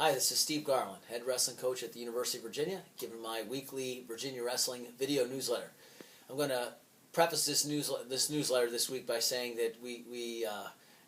Hi, this is Steve Garland, head wrestling coach at the University of Virginia, giving my weekly Virginia Wrestling video newsletter. I'm going to preface this newsletter this week by saying that we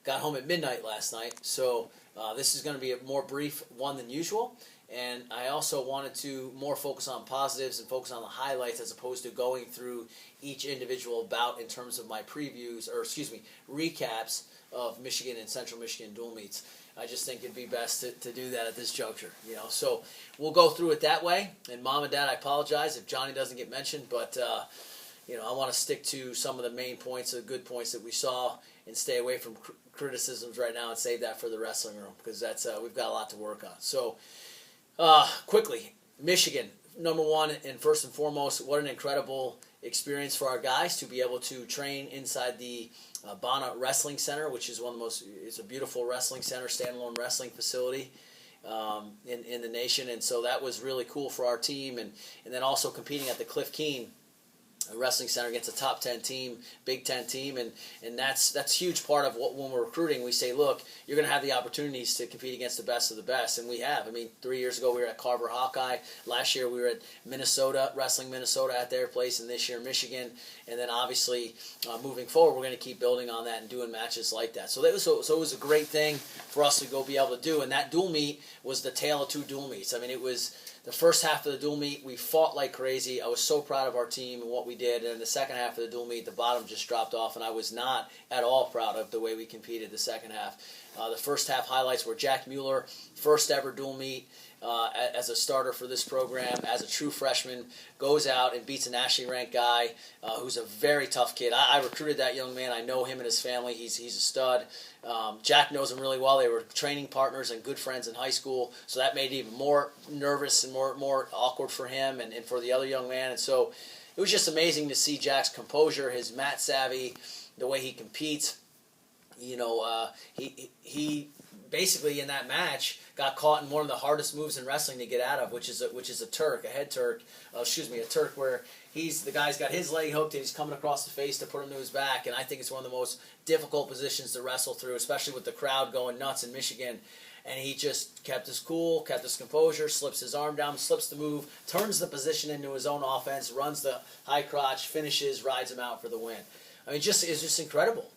got home at midnight last night, so this is going to be a more brief one than usual. And I also wanted to more focus on positives and focus on the highlights as opposed to going through each individual bout in terms of my recaps of Michigan and Central Michigan dual meets. I just think it'd be best to do that at this juncture, So we'll go through it that way. And Mom and Dad, I apologize if Johnny doesn't get mentioned, but I want to stick to some of the main points, the good points that we saw, and stay away from criticisms right now and save that for the wrestling room because that's we've got a lot to work on. So quickly, Michigan, number one, and first and foremost, what an incredible experience for our guys to be able to train inside the Bana Wrestling Center, which is it's a beautiful wrestling center, standalone wrestling facility in the nation, and so that was really cool for our team, and then also competing at the Cliff Keen Wrestling Center against a top 10 team, Big Ten team, and that's a huge part of what when we're recruiting, we say, look, you're going to have the opportunities to compete against the best of the best, and we have. 3 years ago we were at Carver Hawkeye. Last year we were at Minnesota, Wrestling Minnesota at their place, and this year Michigan, and then obviously moving forward we're going to keep building on that and doing matches like that. So it was a great thing for us to go be able to do, and that dual meet was the tale of two dual meets. It was the first half of the dual meet, we fought like crazy. I was so proud of our team and what we did. And in the second half of the dual meet, the bottom just dropped off, and I was not at all proud of the way we competed the second half. The first half highlights were Jack Mueller, first ever dual meet as a starter for this program, as a true freshman, goes out and beats a nationally ranked guy who's a very tough kid. I recruited that young man. I know him and his family. He's a stud. Jack knows him really well. They were training partners and good friends in high school, so that made it even more nervous and more awkward for him and for the other young man. And so it was just amazing to see Jack's composure, his mat savvy, the way he competes. He basically in that match got caught in one of the hardest moves in wrestling to get out of, which is a Turk, a Turk where the guy's got his leg hooked and he's coming across the face to put him to his back, and I think it's one of the most difficult positions to wrestle through, especially with the crowd going nuts in Michigan. And he just kept his cool, kept his composure, slips his arm down, slips the move, turns the position into his own offense, runs the high crotch, finishes, rides him out for the win. It's just incredible.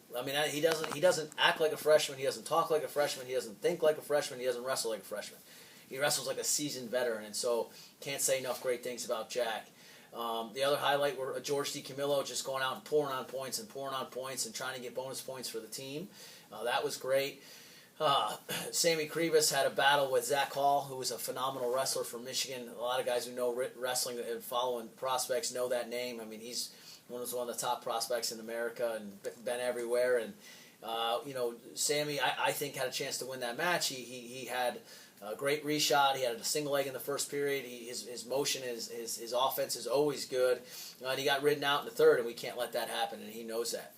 He doesn't act like a freshman. He doesn't talk like a freshman. He doesn't think like a freshman. He doesn't wrestle like a freshman. He wrestles like a seasoned veteran, and so can't say enough great things about Jack. The other highlight were George DiCamillo just going out and pouring on points and trying to get bonus points for the team. That was great. Sammy Krivas had a battle with Zach Hall, who was a phenomenal wrestler from Michigan. A lot of guys who know wrestling and following prospects know that name. He's one of the top prospects in America and been everywhere. And Sammy, I think, had a chance to win that match. He had a great reshot. He had a single leg in the first period. His motion, his offense is always good. And he got ridden out in the third, and we can't let that happen, and he knows that.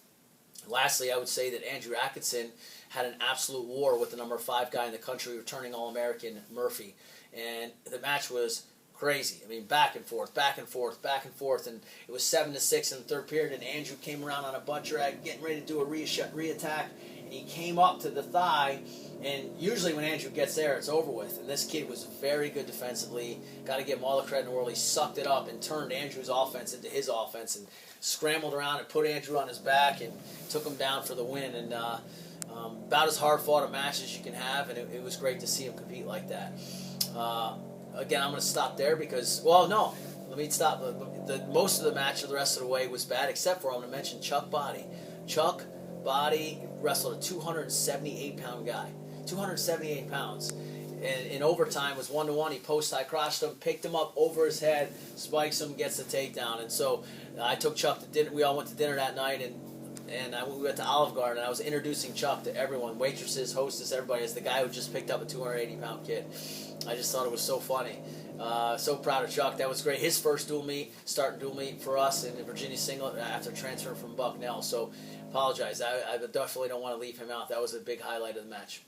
Lastly, I would say that Andrew Atkinson had an absolute war with the number 5 guy in the country, returning All-American Murphy. And the match was crazy. Back and forth, and it was 7-6 in the third period, and Andrew came around on a butt drag, getting ready to do a re-attack, and he came up to the thigh, and usually when Andrew gets there, it's over with, and this kid was very good defensively. Got to give him all the credit in the world. He sucked it up and turned Andrew's offense into his offense, and scrambled around and put Andrew on his back and took him down for the win, and about as hard-fought a match as you can have, and it was great to see him compete like that. Again, I'm going to stop there because, let me stop. Most of the match of the rest of the way was bad, except for I'm going to mention Chuck Body. Chuck Body wrestled a 278-pound guy. 278 pounds. And in overtime was 1-to-1. He post-high crotched him, picked him up over his head, spikes him, gets the takedown. And so I took Chuck to dinner. We all went to dinner that night, and we went to Olive Garden, and I was introducing Chuck to everyone, waitresses, hostess, everybody, as the guy who just picked up a 280-pound kid. I just thought it was so funny. So proud of Chuck. That was great. His first starting dual meet for us in the Virginia singlet after transferring from Bucknell. So apologize. I definitely don't want to leave him out. That was a big highlight of the match.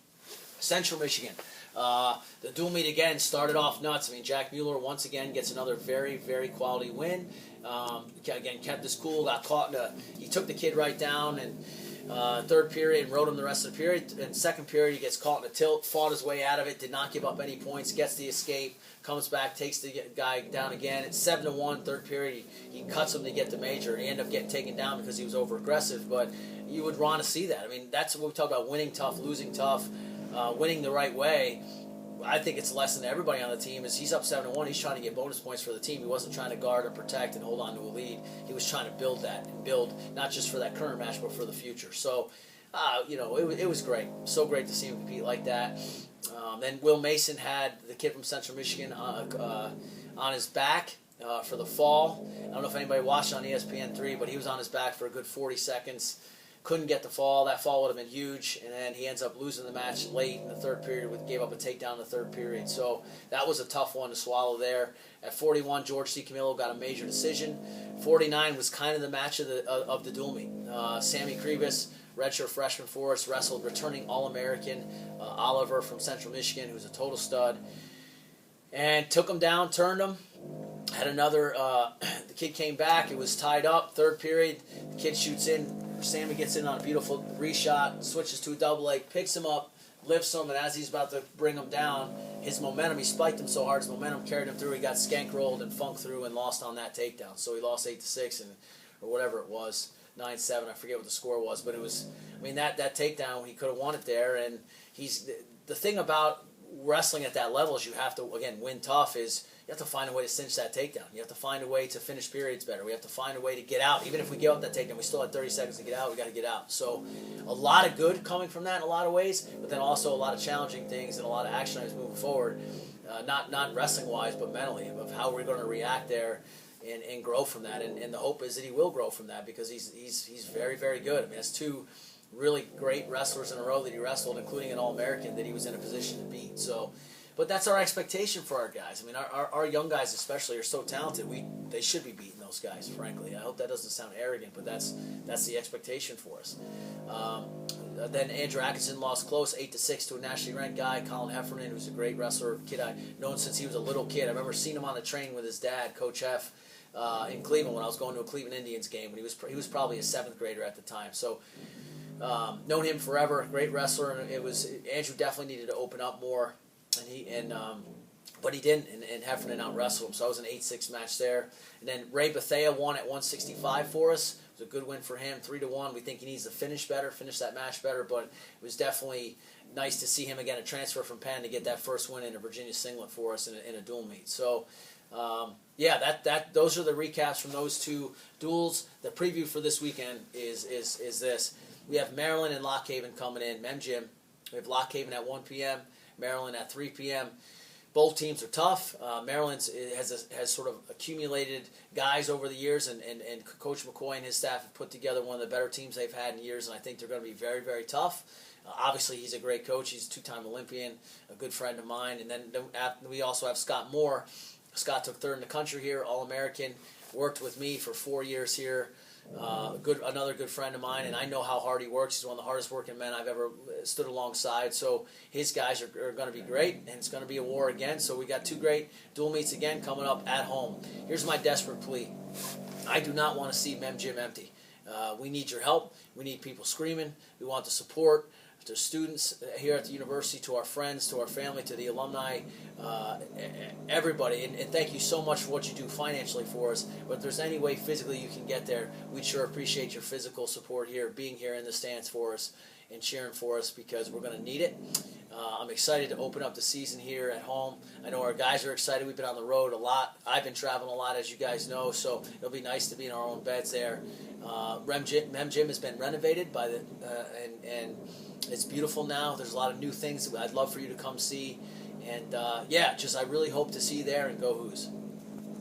Central Michigan. The dual meet again started off nuts. Jack Mueller once again gets another very, very quality win. Again, kept his cool, got caught he took the kid right down, and third period and rode him the rest of the period. In second period, he gets caught in a tilt, fought his way out of it, did not give up any points, gets the escape, comes back, takes the guy down again. It's 7-1, third period. He cuts him to get the major. He ended up getting taken down because he was over-aggressive, but you would want to see that. I mean, that's what we talk about, winning tough, losing tough, winning the right way. I think it's a lesson to everybody on the team is he's up 7-1. He's trying to get bonus points for the team. He wasn't trying to guard or protect and hold on to a lead. He was trying to build that and build not just for that current match but for the future. So, it was great. So great to see him compete like that. Then Will Mason had the kid from Central Michigan on his back for the fall. I don't know if anybody watched on ESPN3, but he was on his back for a good 40 seconds. Couldn't get the fall. That fall would have been huge, and then he ends up losing the match late in the third period. Gave up a takedown in the third period, so that was a tough one to swallow there. At 41, George C. Camillo got a major decision. 49 was kind of the match of the dual meet. Sammy Kribis, redshirt freshman for us, wrestled returning All-American Oliver from Central Michigan, who's a total stud, and took him down, turned him. Had another. The kid came back. It was tied up. Third period, the kid shoots in. Sammy gets in on a beautiful reshot, switches to a double leg, picks him up, lifts him, and as he's about to bring him down, his momentum, he spiked him so hard, his momentum carried him through. He got skank rolled and funked through and lost on that takedown. So he lost 8-6 or whatever it was, 9-7. I forget what the score was, but it was. I mean that takedown, he could have won it there. And he's the thing about wrestling at that level is you have to again win tough. Is you have to find a way to cinch that takedown. You have to find a way to finish periods better. We have to find a way to get out. Even if we give up that takedown, we still had 30 seconds to get out. We got to get out. So a lot of good coming from that in a lot of ways, but then also a lot of challenging things and a lot of action items moving forward, not wrestling-wise, but mentally, of how we're going to react there and grow from that. And the hope is that he will grow from that because he's very, very good. I mean, that's two really great wrestlers in a row that he wrestled, including an All-American that he was in a position to beat. So. But that's our expectation for our guys. I mean, our young guys especially are so talented. They should be beating those guys, frankly. I hope that doesn't sound arrogant, but that's the expectation for us. Then Andrew Atkinson lost close, 8-6 to a nationally ranked guy, Colin Heffernan, who's a great wrestler, kid I've known since he was a little kid. I remember seeing him on the train with his dad, Coach Heff, in Cleveland when I was going to a Cleveland Indians game, and he was probably a 7th grader at the time. So. Known him forever, great wrestler. And Andrew definitely needed to open up more. But he didn't, and Heffernan out-wrestled him, so it was an 8-6 match there. And then Ray Bethea won at 165 for us. It was a good win for him, 3-1. We think he needs to finish that match better, but it was definitely nice to see him again, a transfer from Penn to get that first win in a Virginia singlet for us in a dual meet. So, those are the recaps from those two duels. The preview for this weekend is this. We have Maryland and Lock Haven coming in, Mem Gym. We have Lock Haven at 1 p.m., Maryland at 3 p.m. Both teams are tough. Maryland has sort of accumulated guys over the years, and Coach McCoy and his staff have put together one of the better teams they've had in years, and I think they're going to be very, very tough. Obviously, he's a great coach. He's a two-time Olympian, a good friend of mine. And then we also have Scott Moore. Scott took third in the country here, All-American, worked with me for 4 years here. Another good friend of mine, and I know how hard he works. He's one of the hardest working men I've ever stood alongside. So his guys are going to be great, and it's going to be a war again. So we got two great dual meets again coming up at home. Here's my desperate plea. I do not want to see Mem Gym empty. We need your help. We need people screaming. We want the support. To students here at the university, to our friends, to our family, to the alumni, everybody. And thank you so much for what you do financially for us. But if there's any way physically you can get there, we'd sure appreciate your physical support here, being here in the stands for us and cheering for us because we're going to need it. I'm excited to open up the season here at home. I know our guys are excited. We've been on the road a lot. I've been traveling a lot, as you guys know, so it'll be nice to be in our own beds there. Mem Gym has been renovated by and it's beautiful now. There's a lot of new things that I'd love for you to come see. And, I really hope to see you there, and go Hoos.